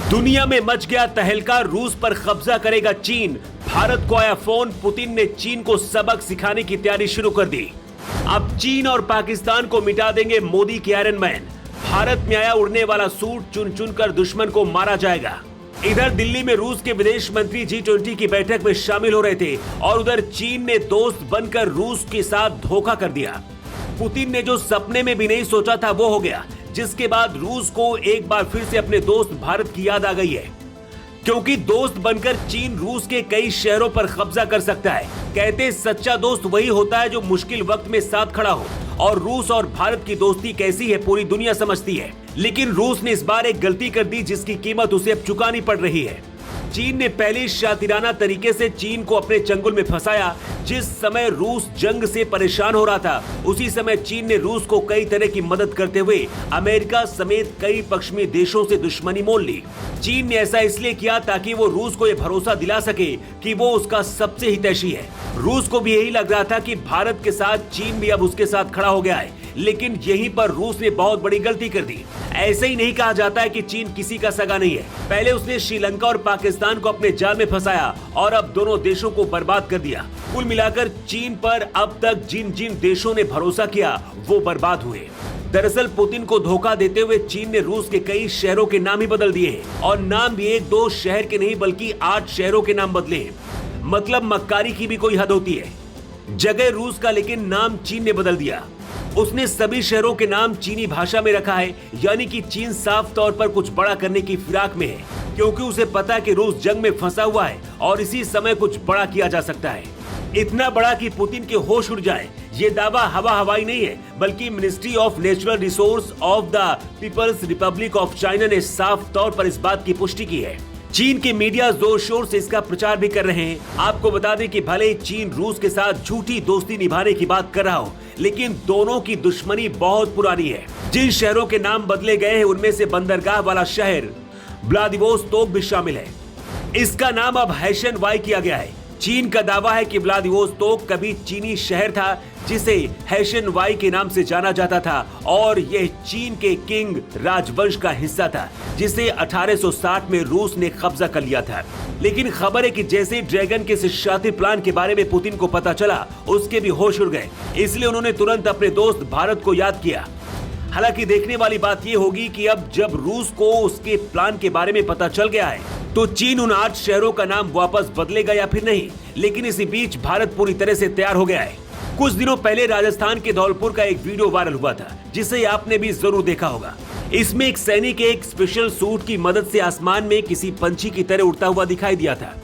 दुनिया में मच गया तहलका, रूस पर कब्जा करेगा चीन। भारत को आया फोन, पुतिन ने चीन को सबक सिखाने की तैयारी शुरू कर दी। अब चीन और पाकिस्तान को मिटा देंगे मोदी के आयरन मैन। भारत में आया उड़ने वाला सूट, चुन चुन कर दुश्मन को मारा जाएगा। इधर दिल्ली में रूस के विदेश मंत्री G20 की बैठक में शामिल हो रहे थे और उधर चीन ने दोस्त बनकर रूस के साथ धोखा कर दिया। पुतिन ने जो सपने में भी नहीं सोचा था वो हो गया, जिसके बाद रूस को एक बार फिर से अपने दोस्त भारत की याद आ गई है, क्योंकि दोस्त बनकर चीन रूस के कई शहरों पर कब्जा कर सकता है। कहते सच्चा दोस्त वही होता है जो मुश्किल वक्त में साथ खड़ा हो, और रूस और भारत की दोस्ती कैसी है पूरी दुनिया समझती है। लेकिन रूस ने इस बार एक गलती कर दी जिसकी कीमत उसे अब चुकानी पड़ रही है। चीन ने पहले शातिराना तरीके से चीन को अपने चंगुल में फंसाया। जिस समय रूस जंग से परेशान हो रहा था, उसी समय चीन ने रूस को कई तरह की मदद करते हुए अमेरिका समेत कई पश्चिमी देशों से दुश्मनी मोल ली। चीन ने ऐसा इसलिए किया ताकि वो रूस को यह भरोसा दिला सके कि वो उसका सबसे हितैषी है। रूस को भी यही लग रहा था कि भारत के साथ चीन भी अब उसके साथ खड़ा हो गया है, लेकिन यहीं पर रूस ने बहुत बड़ी गलती कर दी। ऐसे ही नहीं कहा जाता है कि चीन किसी का सगा नहीं है। पहले उसने श्रीलंका और पाकिस्तान को अपने जाल में फंसाया और अब दोनों देशों को बर्बाद कर दिया। कुल मिलाकर चीन पर अब तक जिन जिन देशों ने भरोसा किया वो बर्बाद हुए। दरअसल पुतिन को धोखा देते हुए चीन ने रूस के कई शहरों के नाम ही बदल दिए हैं, और नाम भी एक दो शहर के नहीं बल्कि 8 शहरों के नाम बदले हैं। मतलब मक्कारी की भी कोई हद होती है। जगह रूस का, लेकिन नाम चीन ने बदल दिया। उसने सभी शहरों के नाम चीनी भाषा में रखा है, यानी कि चीन साफ तौर पर कुछ बड़ा करने की फिराक में है, क्योंकि उसे पता है कि रूस जंग में फंसा हुआ है और इसी समय कुछ बड़ा किया जा सकता है। इतना बड़ा कि पुतिन के होश उड़ जाए। ये दावा हवा हवाई नहीं है, बल्कि ministry of natural resource of the people's republic of China ने साफ तौर पर इस बात की पुष्टि की है। चीन के मीडिया जोर शोर से इसका प्रचार भी कर रहे हैं। आपको बता दें कि भले चीन रूस के साथ झूठी दोस्ती निभाने की बात कर रहा हो, लेकिन दोनों की दुश्मनी बहुत पुरानी है। जिन शहरों के नाम बदले गए हैं उनमें से बंदरगाह वाला शहर व्लादिवोस्तोक भी शामिल है। इसका नाम अब हैशन-वाई किया गया है। चीन का दावा है कि व्लादिवोस्तोक कभी चीनी शहर था जिसे हैशन-वाई के नाम से जाना जाता था, और यह चीन के किंग राजवंश का हिस्सा था जिसे 1860 में रूस ने कब्जा कर लिया था। लेकिन खबर है कि जैसे ड्रैगन के इस शातिर प्लान के बारे में पुतिन को पता चला, उसके भी होश उड़ गए। इसलिए उन्होंने तुरंत अपने दोस्त भारत को याद किया। हालांकि देखने वाली बात यह होगी कि अब जब रूस को उसके प्लान के बारे में पता चल गया है, तो चीन उन 8 शहरों का नाम वापस बदलेगा या फिर नहीं। लेकिन इसी बीच भारत पूरी तरह से तैयार हो गया है। कुछ दिनों पहले राजस्थान के धौलपुर का एक वीडियो वायरल हुआ था, जिसे आपने भी जरूर देखा होगा। इसमें एक सैनिक एक स्पेशल सूट की मदद से आसमान में किसी पंछी की तरह उड़ता हुआ दिखाई दिया था।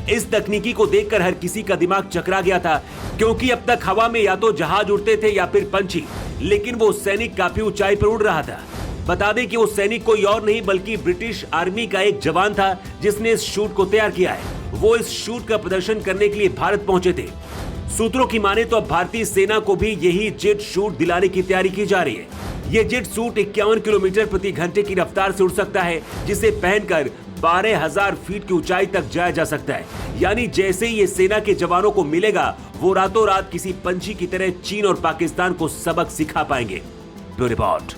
इस तकनीकी को देखकर हर किसी का दिमाग चकरा गया था, क्योंकि अब तक हवा में या तो जहाज उड़ते थे या फिर पंछी, लेकिन वो सैनिक काफी ऊंचाई पर उड़ रहा था। बता दें कि वो सैनिक कोई और नहीं बल्कि ब्रिटिश आर्मी का एक जवान था जिसने इस शूट को तैयार किया है। वो इस शूट का प्रदर्शन करने के लिए भारत पहुंचे थे। सूत्रों की माने तो अब भारतीय सेना को भी यही जेट शूट दिलाने की तैयारी की जा रही है। ये जेट सूट 51 किलोमीटर प्रति घंटे की रफ्तार से उड़ सकता है, जिसे पहनकर 12,000 फीट की ऊंचाई तक जाया जा सकता है। यानी जैसे ही ये सेना के जवानों को मिलेगा, वो रातों रात किसी पंछी की तरह चीन और पाकिस्तान को सबक सिखा पाएंगे। Bureau report.